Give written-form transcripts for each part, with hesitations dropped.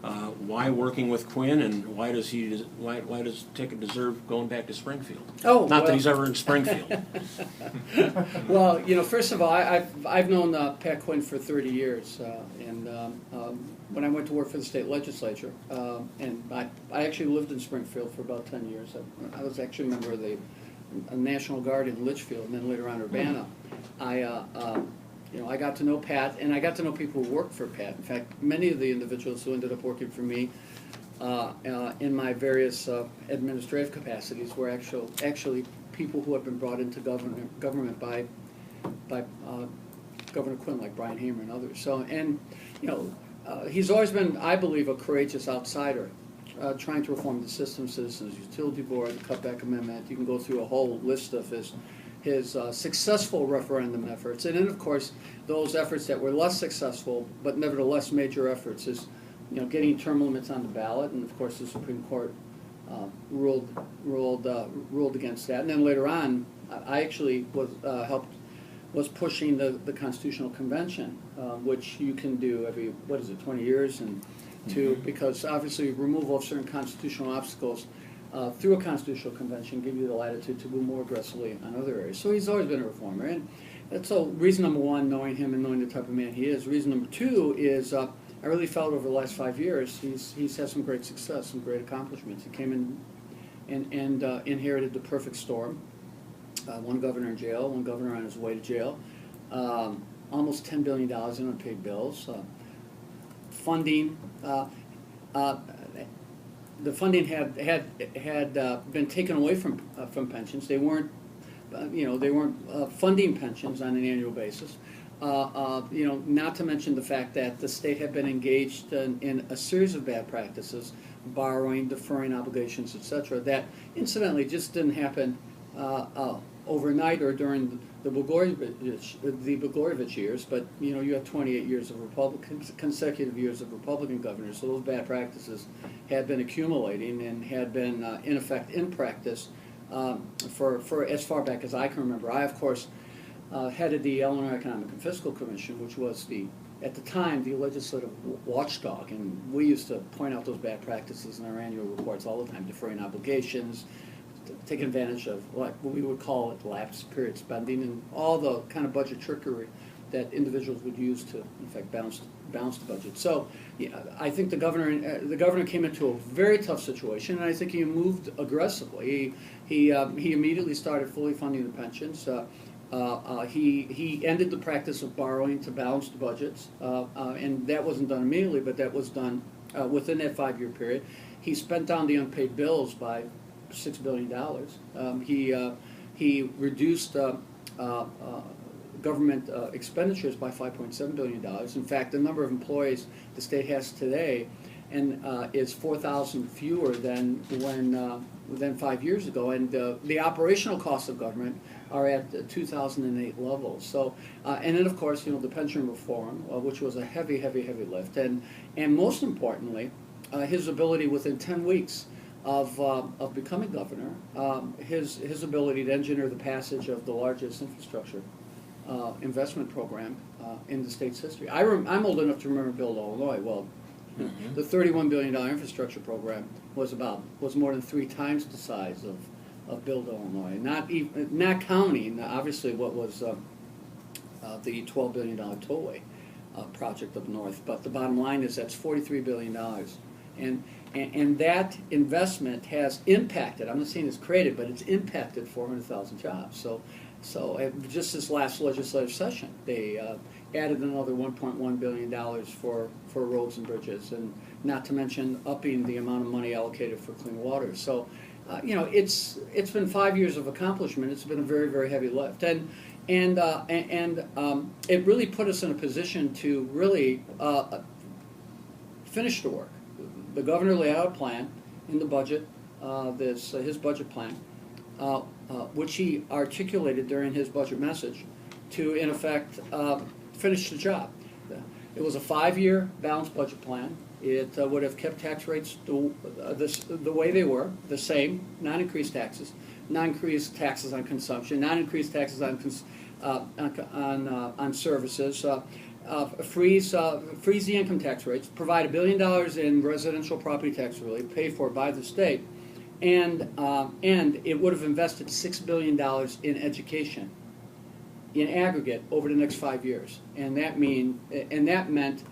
Why working with Quinn, and why does Ticket deserve going back to Springfield? Oh, not that he's ever in Springfield. Well, first of all, I've known Pat Quinn for 30 years, and when I went to work for the state legislature, and I actually lived in Springfield for about 10 years. I was actually a member of the National Guard in Litchfield, and then later on Urbana. I got to know Pat, and I got to know people who worked for Pat. In fact, many of the individuals who ended up working for me in my various administrative capacities were actually people who had been brought into government by Governor Quinn, like Brian Hamer and others. So, and he's always been, I believe, a courageous outsider, trying to reform the system, Citizens Utility Board, the Cutback Amendment. You can go through a whole list of his successful referendum efforts, and then of course those efforts that were less successful but nevertheless major efforts is getting term limits on the ballot, and of course the Supreme Court ruled against that. And then later on, I actually was pushing the Constitutional Convention, which you can do every 20 years, and because obviously removal of certain constitutional obstacles through a constitutional convention give you the latitude to move more aggressively on other areas. So he's always been a reformer, and so reason number one, knowing him and knowing the type of man he is. Reason number two is I really felt over the last 5 years he's had some great success, some great accomplishments. He came in and inherited the perfect storm. One governor in jail, one governor on his way to jail, almost $10 billion in unpaid bills, funding. The funding had been taken away from pensions. They weren't, funding pensions on an annual basis. Not to mention the fact that the state had been engaged in a series of bad practices, borrowing, deferring obligations, etc. That incidentally just didn't happen overnight or during the Blagojevich years, but you had 28 years of consecutive years of Republican governors, so those bad practices had been accumulating and had been in effect in practice for as far back as I can remember. I, of course, headed the Illinois Economic and Fiscal Commission, which was at the time the legislative watchdog, and we used to point out those bad practices in our annual reports all the time, deferring obligations, taking advantage of what we would call lapsed period spending, and all the kind of budget trickery that individuals would use to, in fact, balance the budget. So, I think the governor came into a very tough situation, and I think he moved aggressively. He immediately started fully funding the pensions. He ended the practice of borrowing to balance the budgets, and that wasn't done immediately, but that was done within that 5-year period. He spent down the unpaid bills by $6 billion. He reduced government expenditures by $5.7 billion. In fact, the number of employees the state has today is 4,000 fewer than 5 years ago, and the operational costs of government are at 2008 levels. So, and then of course, the pension reform, which was a heavy lift, and most importantly, his ability within 10 weeks of becoming governor, his ability to engineer the passage of the largest infrastructure investment program in the state's history. I'm old enough to remember Build Illinois. Well, the $31 billion infrastructure program was more than 3 times the size of Build Illinois. Not counting obviously what was the $12 billion tollway project up north. But the bottom line is that's $43 billion, and that investment has impacted. I'm not saying it's created, but it's impacted 400,000 jobs. So just this last legislative session, they added another $1.1 billion for roads and bridges, and not to mention upping the amount of money allocated for clean water. So, it's been 5 years of accomplishment. It's been a very, very heavy lift, and it really put us in a position to really finish the work. The governor laid out a plan in the budget, his budget plan, which he articulated during his budget message to, in effect, finish the job. It was a 5-year balanced budget plan. It would have kept tax rates the way they were, the same, non-increased taxes, non-increased taxes on consumption, non-increased taxes on services. freeze the income tax rates, provide $1 billion in residential property tax relief, paid for by the state, and it would have invested $6 billion in education in aggregate over the next 5 years, and that meant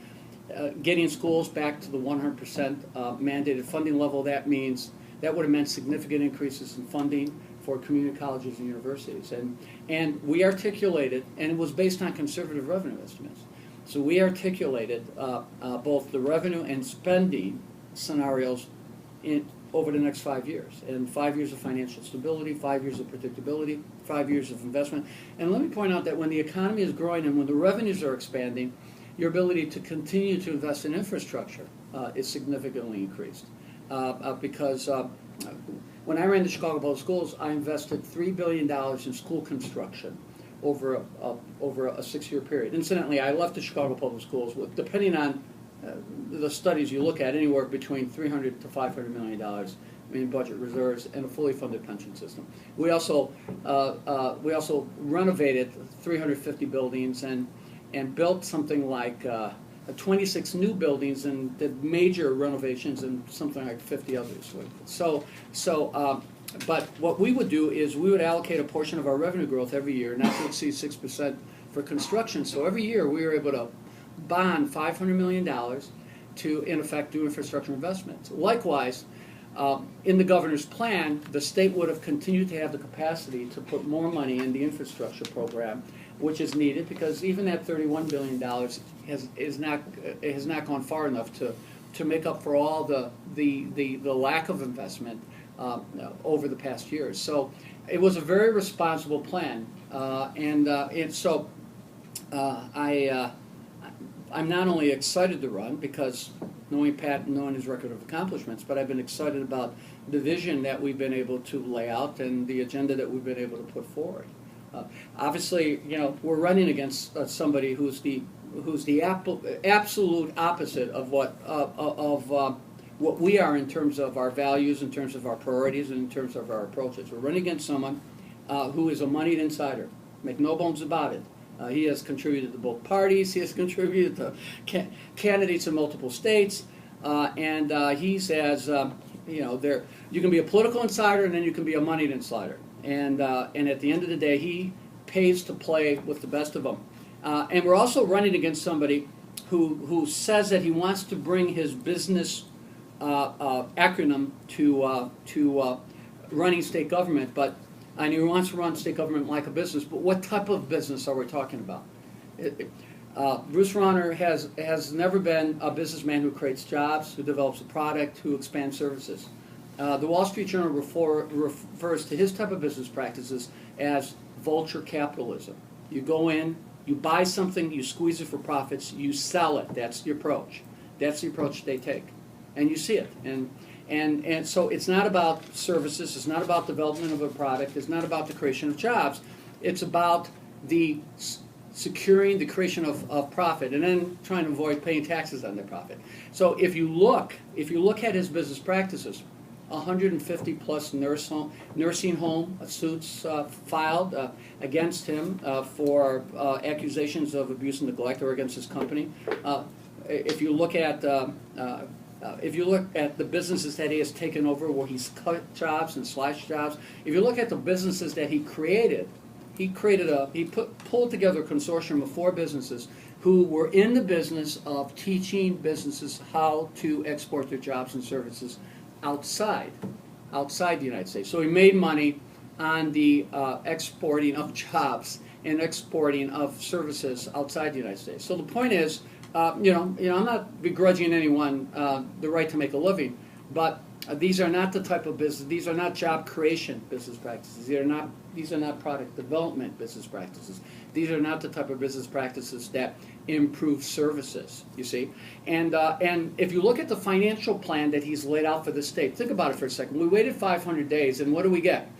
getting schools back to the 100% mandated funding level. That would have meant significant increases in funding for community colleges and universities, and we articulated, and it was based on conservative revenue estimates. So we articulated both the revenue and spending scenarios over the next 5 years, and 5 years of financial stability, 5 years of predictability, 5 years of investment. And let me point out that when the economy is growing and when the revenues are expanding, your ability to continue to invest in infrastructure is significantly increased. Because when I ran the Chicago Public Schools, I invested $3 billion in school construction over a 6-year period. Incidentally, I left the Chicago Public Schools with, depending on the studies you look at, anywhere between $300 to $500 million in budget reserves and a fully funded pension system. We also renovated 350 buildings and built something like 26 new buildings and did major renovations and something like 50 others. But what we would do is we would allocate a portion of our revenue growth every year, not to exceed 6% for construction. So every year we were able to bond $500 million to, in effect, do infrastructure investments. Likewise, in the governor's plan, the state would have continued to have the capacity to put more money in the infrastructure program, which is needed because even that $31 billion has not gone far enough to make up for all the lack of investment over the past years. So it was a very responsible plan, and so I'm not only excited to run because knowing Pat and knowing his record of accomplishments, but I've been excited about the vision that we've been able to lay out and the agenda that we've been able to put forward. Obviously, we're running against somebody who's the absolute opposite of what we are in terms of our values, in terms of our priorities, and in terms of our approaches. We're running against someone who is a moneyed insider. Make no bones about it. He has contributed to both parties. He has contributed to candidates in multiple states, and he says, you can be a political insider and then you can be a moneyed insider. And at the end of the day, he pays to play with the best of them. And we're also running against somebody who says that he wants to bring his business acronym to running state government, and he wants to run state government like a business. But what type of business are we talking about? Bruce Rauner has never been a businessman who creates jobs, who develops a product, who expands services. The Wall Street Journal refers to his type of business practices as vulture capitalism. You go in, you buy something, you squeeze it for profits, you sell it. That's the approach. That's the approach they take. And you see it. And so it's not about services, it's not about development of a product, it's not about the creation of jobs. It's about the securing the creation of profit and then trying to avoid paying taxes on their profit. So if you look at his business practices, 150 plus nursing home suits filed against him for accusations of abuse and neglect or against his company. If you look at the businesses that he has taken over where he's cut jobs and slashed jobs, if you look at the businesses that he created, pulled together a consortium of 4 businesses who were in the business of teaching businesses how to export their jobs and services outside the United States. So he made money on the exporting of jobs and exporting of services outside the United States. So the point is, I'm not begrudging anyone the right to make a living, but these are not the type of business. These are not job creation business practices. These are not product development business practices. These are not the type of business practices that improve services. You see, and if you look at the financial plan that he's laid out for the state, think about it for a second. We waited 500 days, and what do we get?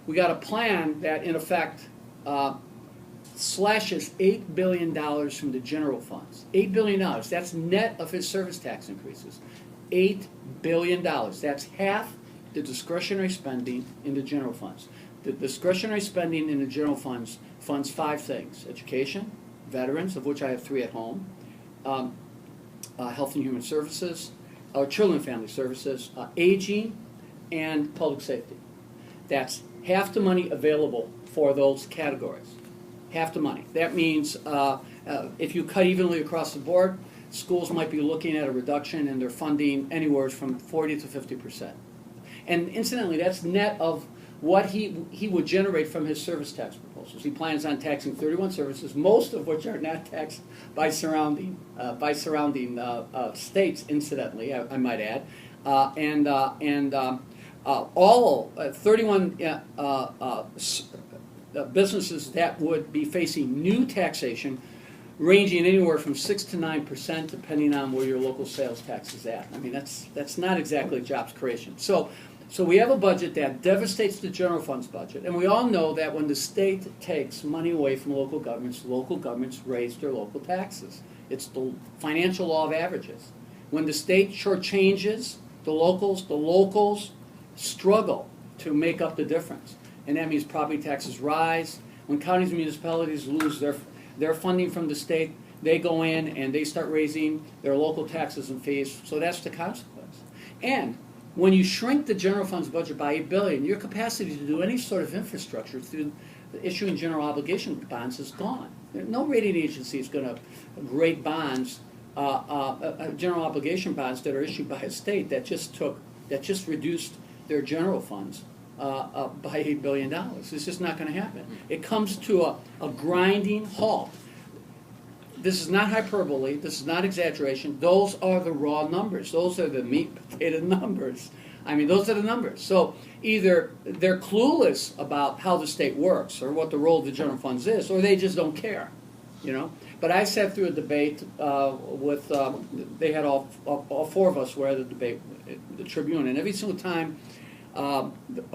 We got a plan that, in effect, slashes $8 billion from the general funds. $8 billion. That's net of his service tax increases. $8 billion. That's half the discretionary spending in the general funds. The discretionary spending in the general funds funds 5 things: education, veterans, of which I have 3 at home, Health and Human Services, or Children and Family Services, aging, and public safety. That's half the money available for those categories. Half the money. That means if you cut evenly across the board, schools might be looking at a reduction in their funding anywhere from 40 to 50%. And incidentally, that's net of what he would generate from his service tax proposals. He plans on taxing 31 services, most of which are not taxed by surrounding states, incidentally, I might add. All 31 businesses that would be facing new taxation, ranging anywhere from 6 to 9%, depending on where your local sales tax is at. I mean, that's not exactly jobs creation. So we have a budget that devastates the general fund's budget, and we all know that when the state takes money away from local governments raise their local taxes. It's the financial law of averages. When the state shortchanges the locals struggle to make up the difference, and that means property taxes rise. When counties and municipalities lose their funding from the state, they go in and they start raising their local taxes and fees. So that's the consequence. And when you shrink the general fund's budget by $8 billion, your capacity to do any sort of infrastructure through issuing general obligation bonds is gone. No rating agency is going to rate bonds, general obligation bonds that are issued by a state that just reduced their general funds by $8 billion. It's just not going to happen. It comes to a grinding halt. This is not hyperbole. This is not exaggeration. Those are the raw numbers. Those are the meat potato numbers. I mean, those are the numbers. So either they're clueless about how the state works or what the role of the general funds is, or they just don't care, you know. But I sat through a debate with, they had all 4 of us were at a debate at the Tribune, and every single time a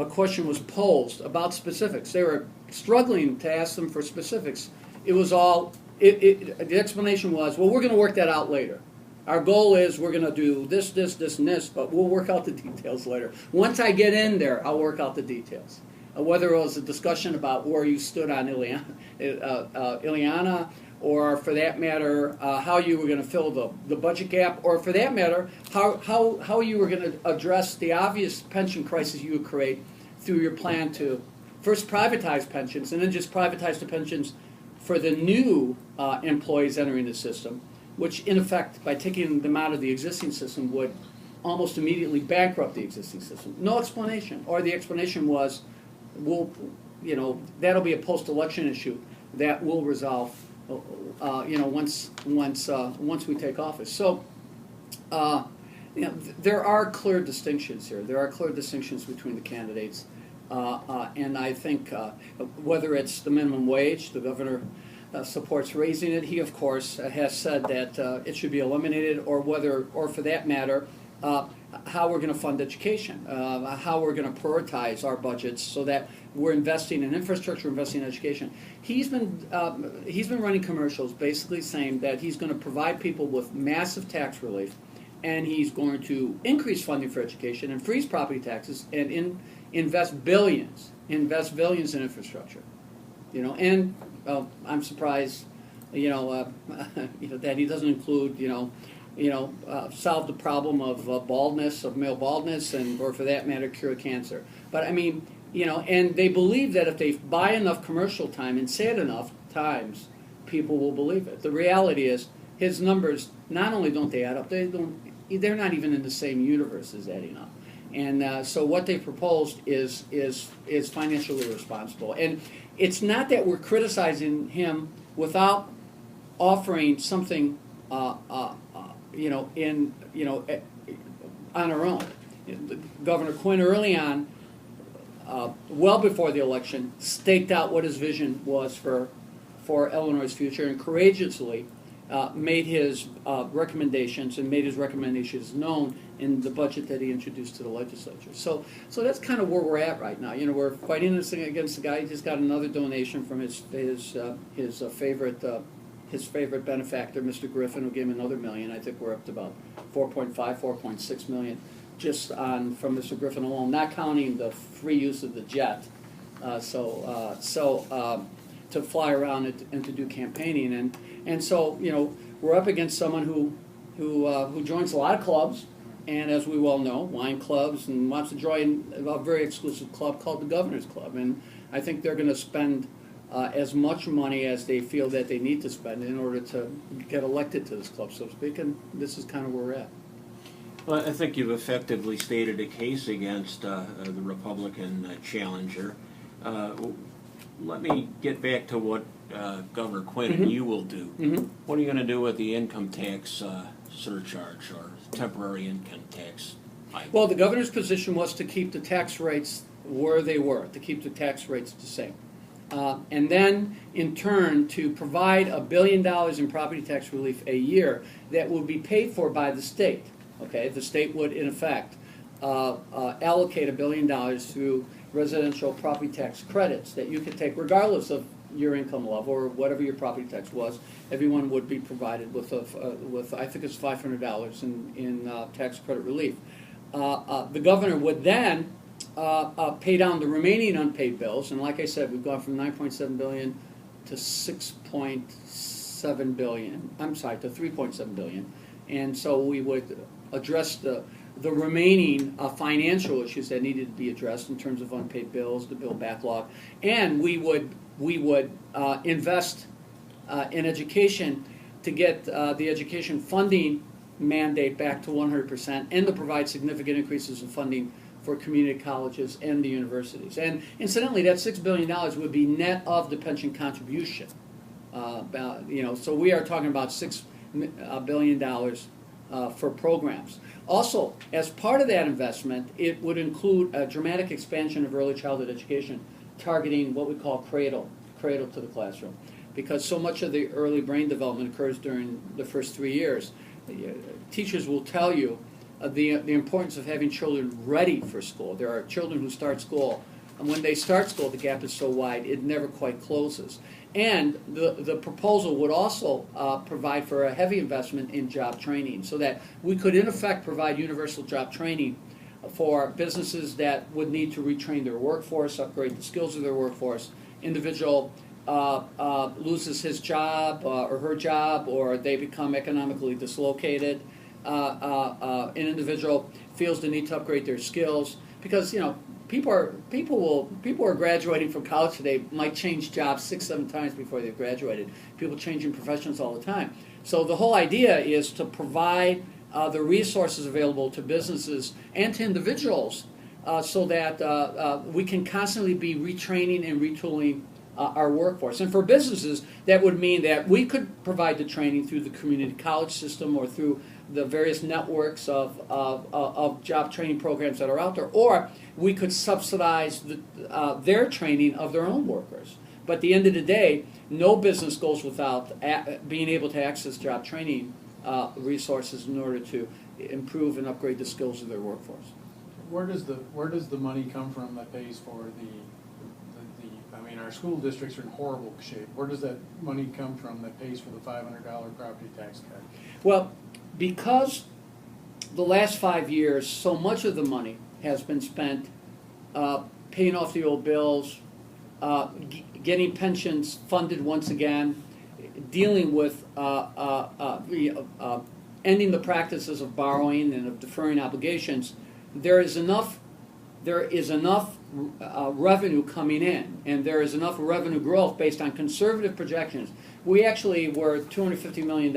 question was posed about specifics, they were struggling to ask them for specifics. It was all, the explanation was, well, we're going to work that out later. Our goal is we're going to do this, and this, but we'll work out the details later. Once I get in there, I'll work out the details. Whether it was a discussion about where you stood on Ileana, or for that matter, how you were going to fill the budget gap, or for that matter, how you were going to address the obvious pension crisis you would create through your plan to first privatize pensions and then just privatize the pensions for the new employees entering the system, which in effect, by taking them out of the existing system, would almost immediately bankrupt the existing system. No explanation. Or the explanation was, that'll be a post-election issue that will resolve, once we take office. So, there are clear distinctions here. There are clear distinctions between the candidates. And I think whether it's the minimum wage, the governor supports raising it. He, of course, has said that it should be eliminated, or for that matter, how we're going to fund education, how we're going to prioritize our budgets so that we're investing in infrastructure, investing in education. He's been running commercials basically saying that he's going to provide people with massive tax relief, and he's going to increase funding for education and freeze property taxes and invest billions in infrastructure. And I'm surprised, that he doesn't include, solve the problem of baldness, of male baldness, or for that matter, cure cancer. But I mean, and they believe that if they buy enough commercial time and say it enough times, people will believe it. The reality is, his numbers not only don't they add up, they're not even in the same universe as adding up. And so what they proposed is financially irresponsible. And it's not that we're criticizing him without offering something, on our own. Governor Quinn early on, well before the election, staked out what his vision was for Illinois' future, and courageously made his recommendations known in the budget that he introduced to the legislature. So that's kind of where we're at right now. We're fighting this thing against the guy. He just got another donation from his favorite benefactor, Mr. Griffin, who gave him another $1 million. I think we're up to about 4.6 million just from Mr. Griffin alone, not counting the free use of the jet. to fly around and to do campaigning. And so, you know, we're up against someone who joins a lot of clubs, and as we well know, wine clubs, and wants to join a very exclusive club called the Governor's Club. And I think they're going to spend as much money as they feel that they need to spend in order to get elected to this club, so to speak, and this is kind of where we're at. Well, I think you've effectively stated a case against the Republican challenger. Let me get back to what Governor Quinn and you will do. What are you going to do with the income tax surcharge or temporary income tax hike? Well, the governor's position was to keep the tax rates where they were, to keep the tax rates the same. And then, in turn, to provide $1 billion in property tax relief a year that would be paid for by the state. Okay, the state would, in effect, allocate $1 billion through residential property tax credits that you could take regardless of your income level or whatever your property tax was. Everyone would be provided with I think it's $500 in tax credit relief. The governor would then pay down the remaining unpaid bills, and like I said, we've gone from $9.7 billion to $6.7 billion. I'm sorry, to $3.7 billion, and so we would address the remaining financial issues that needed to be addressed in terms of unpaid bills, the bill backlog, and we would invest in education to get the education funding mandate back to 100%, and to provide significant increases in funding for community colleges and the universities. And incidentally, that $6 billion would be net of the pension contribution. So we are talking about $6 billion for programs. Also, as part of that investment, it would include a dramatic expansion of early childhood education, targeting what we call cradle to the classroom, because so much of the early brain development occurs during the first 3 years. Teachers will tell you the importance of having children ready for school. There are children who start school, and when they start school, the gap is so wide it never quite closes. And the proposal would also provide for a heavy investment in job training, so that we could in effect provide universal job training for businesses that would need to retrain their workforce, upgrade the skills of their workforce. Individual loses his job or her job, or they become economically dislocated. An individual feels the need to upgrade their skills, because people are graduating from college today might change jobs 6-7 times before they've graduated. People changing professions all the time. So the whole idea is to provide the resources available to businesses and to individuals so that we can constantly be retraining and retooling our workforce. And for businesses, that would mean that we could provide the training through the community college system or through the various networks of job training programs that are out there, or we could subsidize their training of their own workers. But at the end of the day, no business goes without being able to access job training resources in order to improve and upgrade the skills of their workforce. Where does the money come from that pays for I mean, our school districts are in horrible shape. Where does that money come from that pays for the $500 property tax cut? Well, because the last 5 years, so much of the money has been spent paying off the old bills, getting pensions funded once again, dealing with ending the practices of borrowing and of deferring obligations. There is enough revenue coming in, and there is enough revenue growth based on conservative projections. We actually were $250 million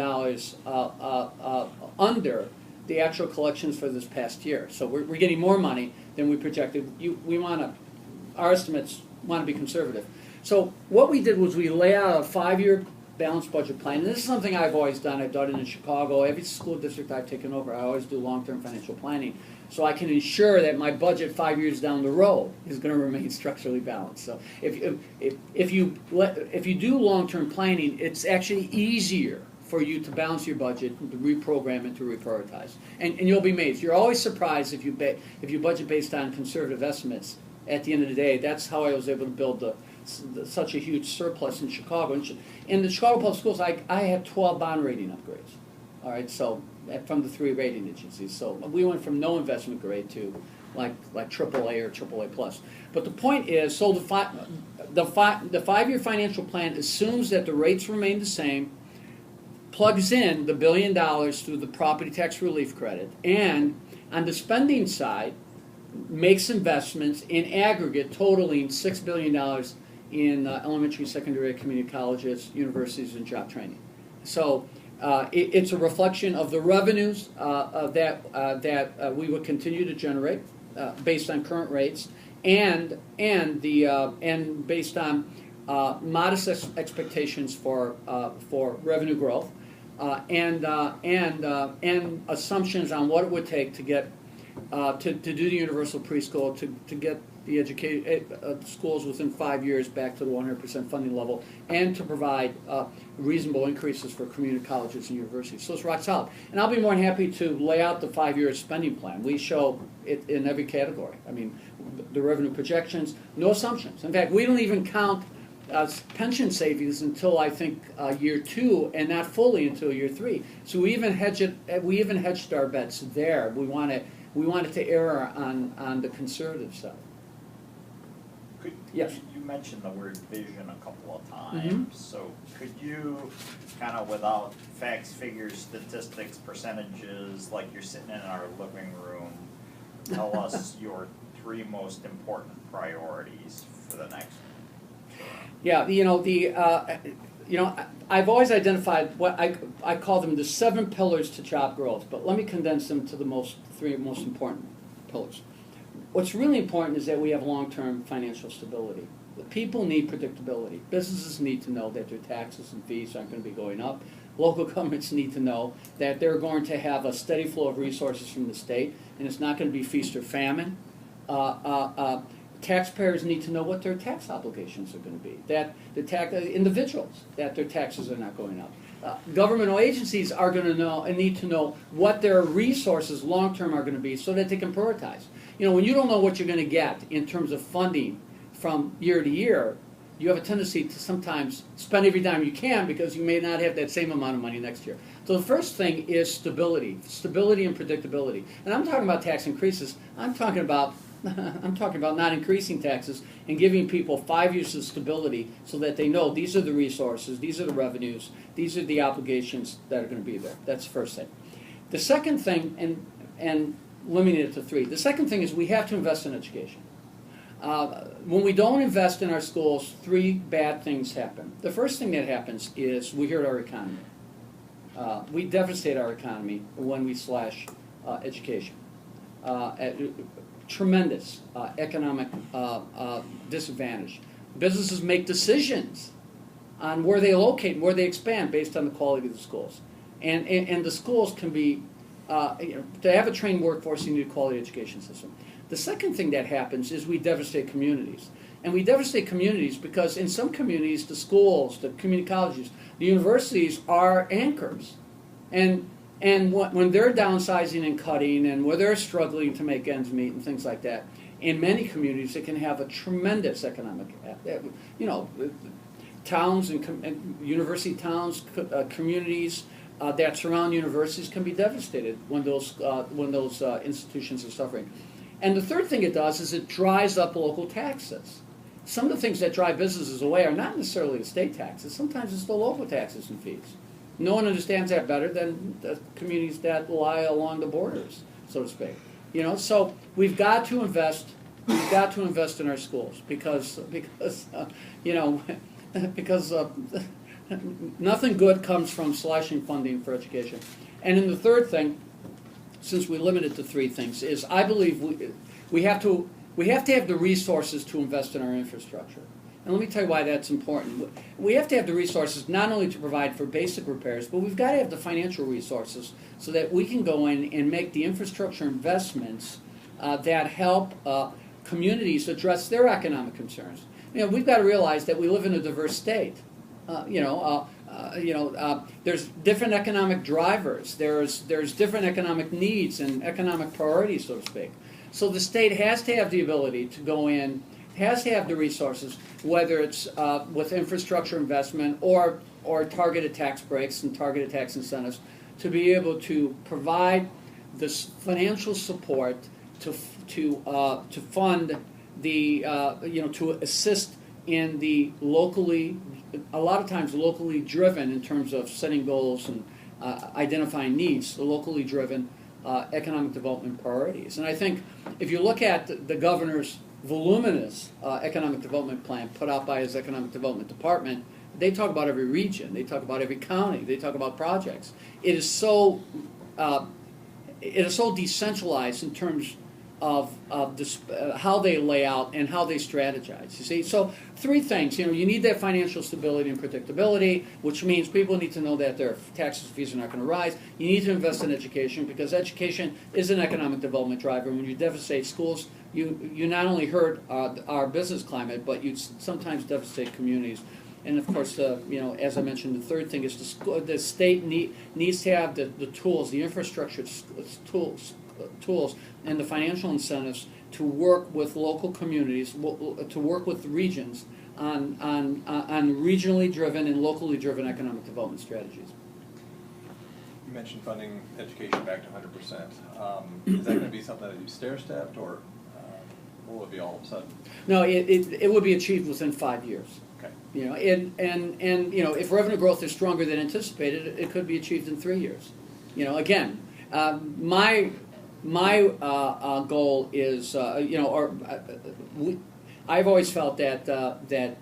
under the actual collections for this past year. So we're getting more money than we projected. Our estimates want to be conservative. So what we did was we lay out a 5-year balanced budget plan. And this is something I've always done. I've done it in Chicago. Every school district I've taken over, I always do long-term financial planning, so I can ensure that my budget 5 years down the road is going to remain structurally balanced. So if you do long-term planning, it's actually easier for you to balance your budget, to reprogram and to reprioritize. And you'll be amazed. You're always surprised if you budget based on conservative estimates. At the end of the day, that's how I was able to build such a huge surplus in Chicago. In the Chicago Public Schools, I had 12 bond rating upgrades. All right, so from the 3 rating agencies. So we went from no investment grade to like AAA or AAA plus. But the point is, so the 5-year financial plan assumes that the rates remain the same, plugs in the $1 billion through the property tax relief credit, and on the spending side, makes investments in aggregate totaling $6 billion in elementary, secondary, community colleges, universities, and job training. So it's a reflection of the revenues that we will continue to generate based on current rates, and based on modest expectations for revenue growth, and assumptions on what it would take to get to do the universal preschool, to get the schools within 5 years back to the 100% funding level, and to provide reasonable increases for community colleges and universities. So it's rock solid. And I'll be more than happy to lay out the 5-year spending plan. We show it in every category. I mean, the revenue projections, no assumptions. In fact, we don't even count pension savings until I think year 2, and not fully until year 3. So we even hedged our bets there. We wanted to err on the conservative side. Yes. You mentioned the word vision a couple of times. So could you kind of, without facts, figures, statistics, percentages, like you're sitting in our living room, tell us your 3 most important priorities for the next term? Yeah, I've always identified what I call them the 7 pillars to job growth, but let me condense them to the 3 most important pillars. What's really important is that we have long-term financial stability. The people need predictability. Businesses need to know that their taxes and fees aren't going to be going up. Local governments need to know that they're going to have a steady flow of resources from the state, and it's not going to be feast or famine. Taxpayers need to know what their tax obligations are going to be. That the individuals, that their taxes are not going up. Governmental agencies are going to know and need to know what their resources long-term are going to be, so that they can prioritize. When you don't know what you're going to get in terms of funding from year to year, you have a tendency to sometimes spend every dime you can, because you may not have that same amount of money next year. So the first thing is stability and predictability. And I'm talking about tax increases. I'm talking about not increasing taxes, and giving people 5 years of stability, so that they know these are the resources, these are the revenues, these are the obligations that are going to be there. That's the first thing. The second thing, and limiting it to 3, the second thing is we have to invest in education. When we don't invest in our schools, 3 bad things happen. The first thing that happens is we hurt our economy. We devastate our economy when we slash education. Tremendous economic disadvantage. Businesses make decisions on where they locate and where they expand based on the quality of the schools. And the schools can be, to have a trained workforce, you need a quality education system. The second thing that happens is we devastate communities. And we devastate communities because in some communities, the schools, the community colleges, the universities are anchors. And when they're downsizing and cutting, and where they're struggling to make ends meet and things like that, in many communities it can have a tremendous economic, towns and university towns, communities that surround universities can be devastated when those institutions are suffering. And the third thing it does is it dries up local taxes. Some of the things that drive businesses away are not necessarily the state taxes. Sometimes it's the local taxes and fees. No one understands that better than the communities that lie along the borders, so to speak. So we've got to invest. We've got to invest in our schools because nothing good comes from slashing funding for education. And then the third thing, since we limit it to 3 things, is I believe we have to have the resources to invest in our infrastructure. And let me tell you why that's important. We have to have the resources not only to provide for basic repairs, but we've got to have the financial resources so that we can go in and make the infrastructure investments that help communities address their economic concerns. We've got to realize that we live in a diverse state. There's different economic drivers. There's different economic needs and economic priorities, so to speak. So the state has to have the ability to go in, has to have the resources, whether it's with infrastructure investment or targeted tax breaks and targeted tax incentives, to be able to provide this financial support to fund the to assist in the locally, a lot of times locally driven in terms of setting goals and identifying needs, the locally driven economic development priorities. And I think if you look at the governor's voluminous economic development plan put out by his economic development department, they talk about every region, they talk about every county, they talk about projects. It is so decentralized in terms of how they lay out and how they strategize. You see, so three things. You need that financial stability and predictability, which means people need to know that their taxes and fees are not going to rise. You need to invest in education because education is an economic development driver. When you devastate schools, you not only hurt our business climate, but you sometimes devastate communities. And of course, as I mentioned, the third thing is the state needs to have the tools, the infrastructure tools, and the financial incentives to work with local communities, to work with regions on regionally driven and locally driven economic development strategies. You mentioned funding education back to 100%. Is that going to be something that you stair-stepped, or will it be all of a sudden? No, it would be achieved within 5 years. Okay. And if revenue growth is stronger than anticipated, it could be achieved in 3 years. Again, my goal is, I've always felt that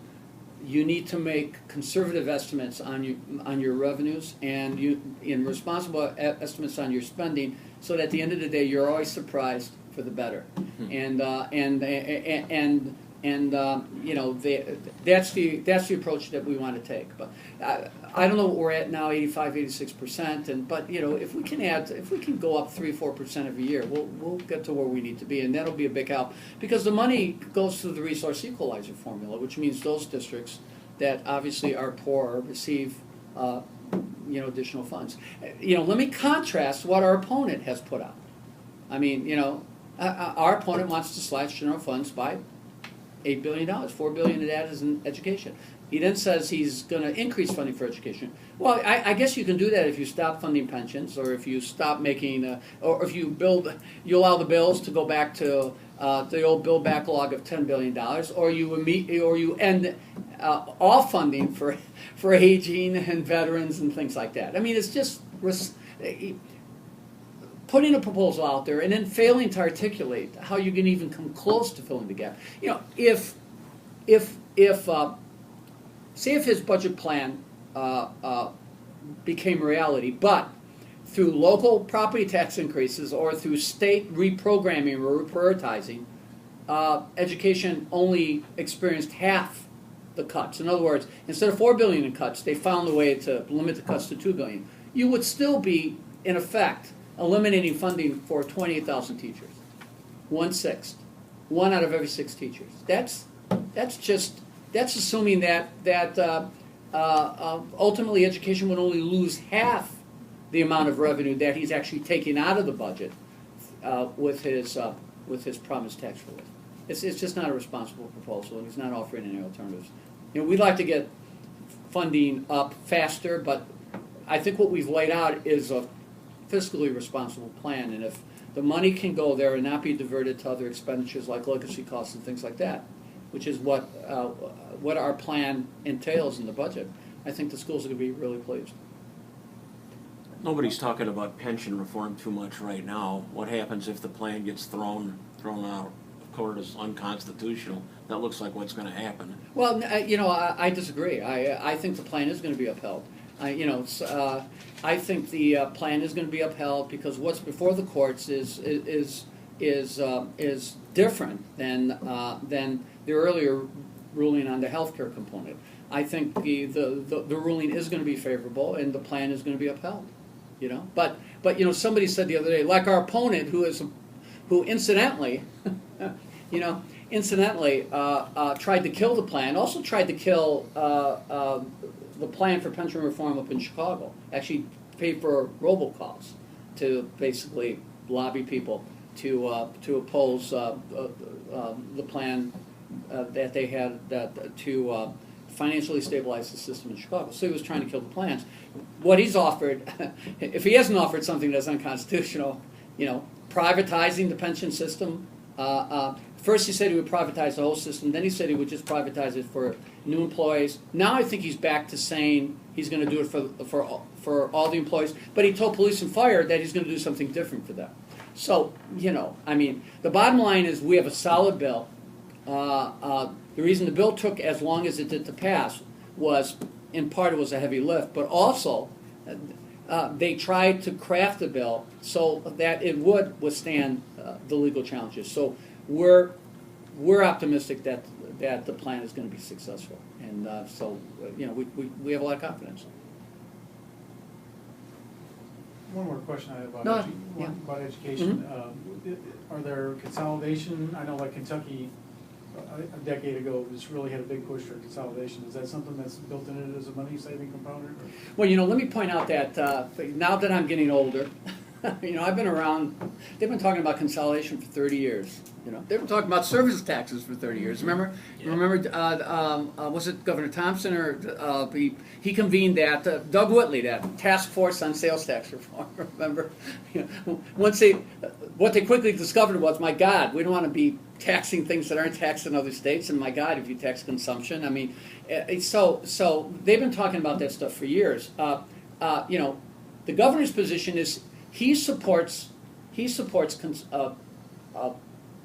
you need to make conservative estimates on your revenues and responsible estimates on your spending, so that at the end of the day you're always surprised for the better. That's the approach that we want to take. But I don't know what we're at now, 85, 86%. But if we can go up 3-4% every year, we'll get to where we need to be, and that'll be a big help because the money goes through the resource equalizer formula, which means those districts that obviously are poor receive additional funds. Let me contrast what our opponent has put out. I mean, our opponent wants to slash general funds by $8 billion. $4 billion of that is in education. He then says he's going to increase funding for education. Well, I guess you can do that if you stop funding pensions, or if you stop making, or if you allow the bills to go back to the old bill backlog of $10 billion, or you end all funding for aging and veterans and things like that. I mean, it's just putting a proposal out there and then failing to articulate how you can even come close to filling the gap. Say if his budget plan became reality, but through local property tax increases or through state reprogramming or reprioritizing, education only experienced half the cuts. In other words, instead of $4 billion in cuts, they found a way to limit the cuts to $2 billion. You would still be, in effect, eliminating funding for 28,000 teachers, 1/6, 1 out of every 6 teachers. That's assuming that ultimately education would only lose half the amount of revenue that he's actually taking out of the budget with his promised tax relief. It's just not a responsible proposal, and he's not offering any alternatives. We'd like to get funding up faster, but I think what we've laid out is a fiscally responsible plan, and if the money can go there and not be diverted to other expenditures like legacy costs and things like that, which is what our plan entails in the budget, I think the schools are going to be really pleased. Nobody's talking about pension reform too much right now. What happens if the plan gets thrown out of court as unconstitutional? That looks like what's going to happen. Well, I disagree. I think the plan is going to be upheld. I think the plan is going to be upheld because what's before the courts is different than the earlier ruling on the healthcare component. I think the ruling is going to be favorable and the plan is going to be upheld. But somebody said the other day, like our opponent, who incidentally, tried to kill the plan, also tried to kill the plan for pension reform up in Chicago. Actually paid for robocalls to basically lobby people to oppose the plan that they had to financially stabilize the system in Chicago. So he was trying to kill the plans. What he's offered, if he hasn't offered something that's unconstitutional, privatizing the pension system. First he said he would privatize the whole system, then he said he would just privatize it for new employees. Now I think he's back to saying he's going to do it for all the employees, but he told police and fire that he's going to do something different for them. So, I mean, the bottom line is we have a solid bill. The reason the bill took as long as it did to pass was, in part, it was a heavy lift, but also they tried to craft the bill so that it would withstand the legal challenges. So we're optimistic that the plan is going to be successful, and so we have a lot of confidence. One more question I have about, No, yeah. about education. Are there consolidation? I know like Kentucky, a decade ago, just really had a big push for consolidation. Is that something that's built in it as a money-saving component? Or? Well, let me point out that now that I'm getting older, I've been around. They've been talking about consolidation for 30 years. They've been talking about service taxes for 30 years. Remember? Yeah. Remember? Was it Governor Thompson or he convened that Doug Whitley, that task force on sales tax reform? Remember? What they quickly discovered was, my God, we don't want to be taxing things that aren't taxed in other states, and my God, if you tax consumption, I mean, so they've been talking about that stuff for years. The governor's position is he supports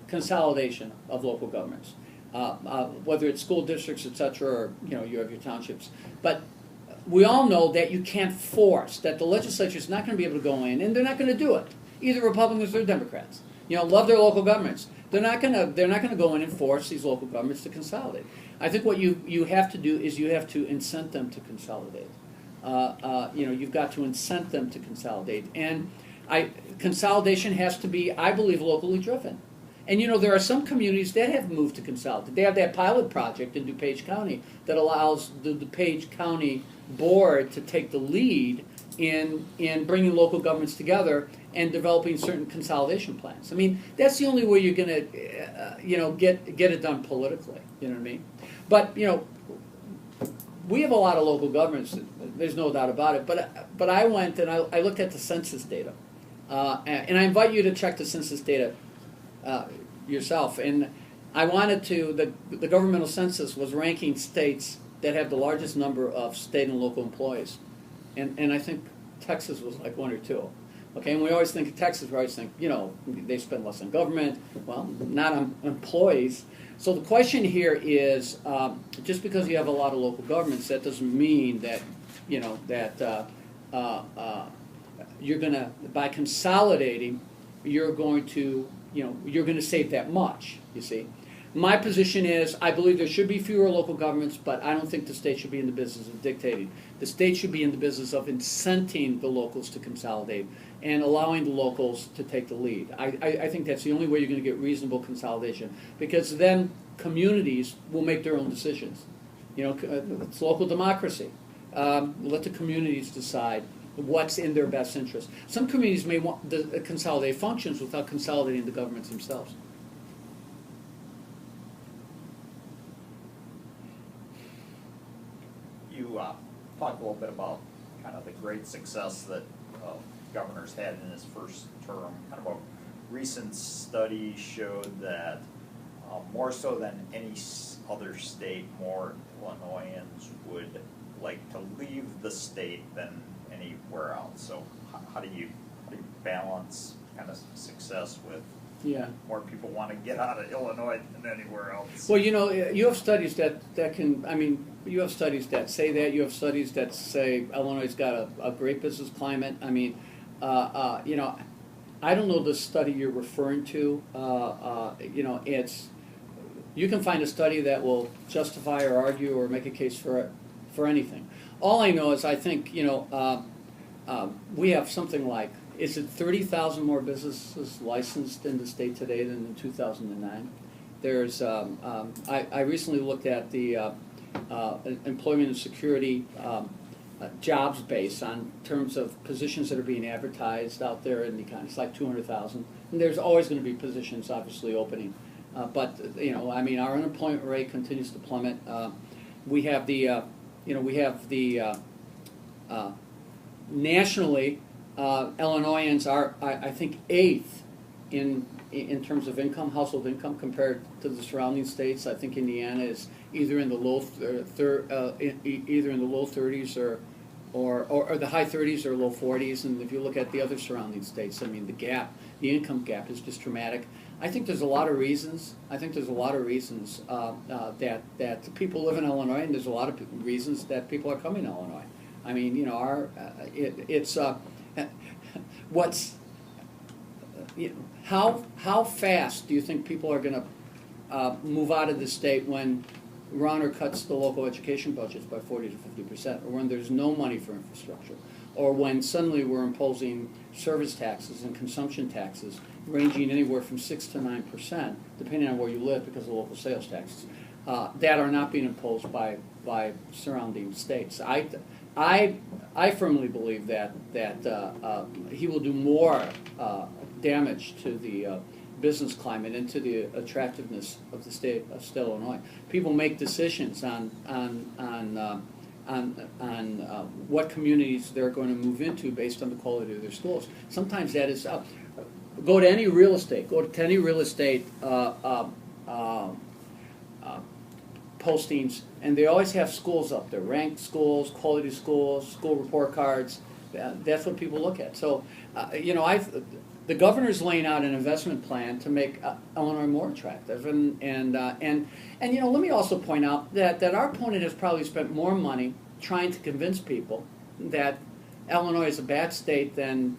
consolidation of local governments, whether it's school districts, etc., or you have your townships. But we all know that you can't force, that the legislature is not going to be able to go in, and they're not going to do it. Either Republicans or Democrats. Love their local governments. They're not going to go in and force these local governments to consolidate. I think what you have to do is you have to incent them to consolidate. You've got to incent them to consolidate, and consolidation has to be, I believe, locally driven. And there are some communities that have moved to consolidate. They have that pilot project in DuPage County that allows the DuPage County board to take the lead in bringing local governments together and developing certain consolidation plans. I mean, that's the only way you're going to, get it done politically. You know what I mean? But we have a lot of local governments. There's no doubt about it. But I went and I looked at the census data, and I invite you to check the census data yourself. And I wanted to. The governmental census was ranking states that have the largest number of state and local employees, and I think Texas was like 1 or 2. Okay, and we always think of Texas, we always think, they spend less on government, well, not on employees. So the question here is, just because you have a lot of local governments, that doesn't mean that, you're going to, by consolidating, you're going to save that much, you see. My position is, I believe there should be fewer local governments, but I don't think the state should be in the business of dictating. The state should be in the business of incenting the locals to consolidate and allowing the locals to take the lead. I think that's the only way you're going to get reasonable consolidation, because then communities will make their own decisions. It's local democracy. Let the communities decide what's in their best interest. Some communities may want to consolidate functions without consolidating the governments themselves. You talked a little bit about kind of the great success that governor's had in his first term. Kind of a recent study showed that more so than any other state, more Illinoisans would like to leave the state than anywhere else. So how do you balance kind of success with more people want to get out of Illinois than anywhere else? Well, you have studies that can, you have studies that say that. You have studies that say Illinois's got a great business climate. I don't know the study you're referring to. You can find a study that will justify or argue or make a case for anything. All I know is I think, we have something like, is it 30,000 more businesses licensed in the state today than in 2009? There's, I recently looked at the employment and security jobs base on terms of positions that are being advertised out there in the economy. It's like 200,000. And there's always going to be positions obviously opening. But our unemployment rate continues to plummet. We have the, nationally, Illinoisans are, I think, 8th in terms of income, household income compared to the surrounding states. I think Indiana is either in the low either in the low 30s or the high 30s or low 40s. And if you look at the other surrounding states, I mean, the income gap is just dramatic. I think there's a lot of reasons. I think there's a lot of reasons that people live in Illinois, and there's a lot of reasons that people are coming to Illinois. I mean, you know, what's how fast do you think people are going to move out of the state when Rauner cuts the local education budgets by 40 to 50%, or when there's no money for infrastructure, or when suddenly we're imposing service taxes and consumption taxes ranging anywhere from 6 to 9%, depending on where you live, because of local sales taxes, that are not being imposed by surrounding states. I firmly believe that he will do more damage to the business climate and to the attractiveness of the state of Illinois. People make decisions on what communities they're going to move into based on the quality of their schools. Sometimes that is go to any real estate postings, and they always have schools up there, ranked schools, quality schools, school report cards. That's what people look at. So, you know, the governor's laying out an investment plan to make Illinois more attractive, and you know, let me also point out that our opponent has probably spent more money trying to convince people that Illinois is a bad state than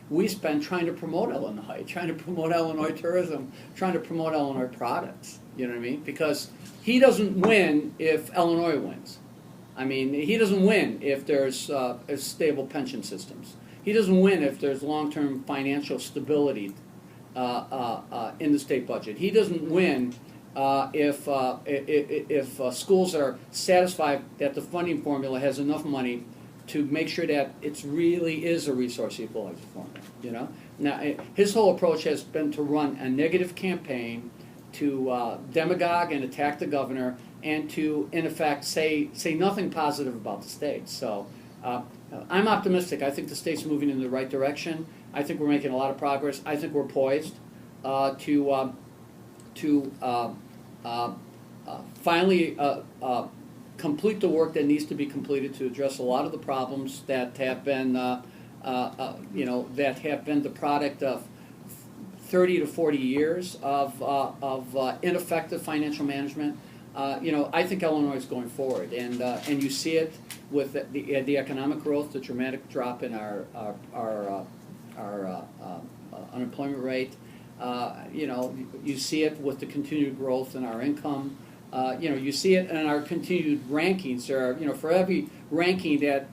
we spend trying to promote Illinois, trying to promote Illinois tourism, trying to promote Illinois products. You know what I mean? Because he doesn't win if Illinois wins. I mean, he doesn't win if there's stable pension systems. He doesn't win if there's long-term financial stability in the state budget. He doesn't win if schools are satisfied that the funding formula has enough money to make sure that it really is a resource equalizer formula. You know, now his whole approach has been to run a negative campaign, to demagogue and attack the governor, and to, in effect, say nothing positive about the state. So I'm optimistic. I think the state's moving in the right direction. I think we're making a lot of progress. I think we're poised to finally complete the work that needs to be completed to address a lot of the problems that have been, you know, that have been the product of 30 to 40 years of ineffective financial management. You know, I think Illinois is going forward, and you see it with the economic growth, the dramatic drop in our unemployment rate. You know, you see it with the continued growth in our income. You know, you see it in our continued rankings. There are, you know, for every ranking that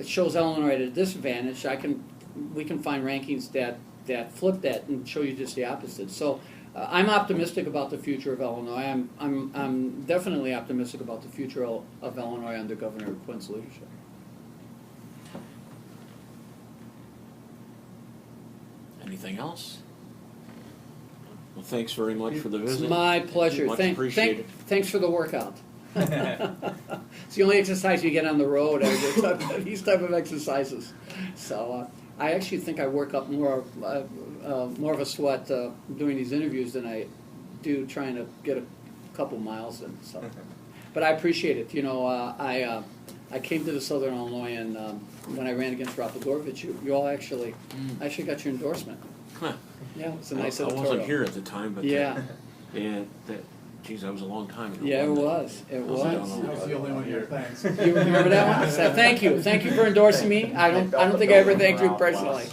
shows Illinois at a disadvantage, we can find rankings that flip that and show you just the opposite. So I'm optimistic about the future of Illinois. I'm definitely optimistic about the future of Illinois under Governor Quinn's leadership. Anything else? Well, thanks very much for the visit. It's my pleasure. Much appreciated. Thanks for the workout. It's the only exercise you get on the road, these type of exercises. So I actually think I work up more of a sweat doing these interviews than I do trying to get a couple miles in. So, but I appreciate it. You know, I came to the Southern Illinois, and when I ran against Rapogorovich, you all actually got your endorsement. Huh. Yeah, it's a nice I editorial. wasn't here at the time, but Yeah. Geez, that was a long time ago. Yeah, it wasn't was. It I was. was the only one here, thanks. You remember that one? So thank you for endorsing me. I don't think I ever thanked you personally.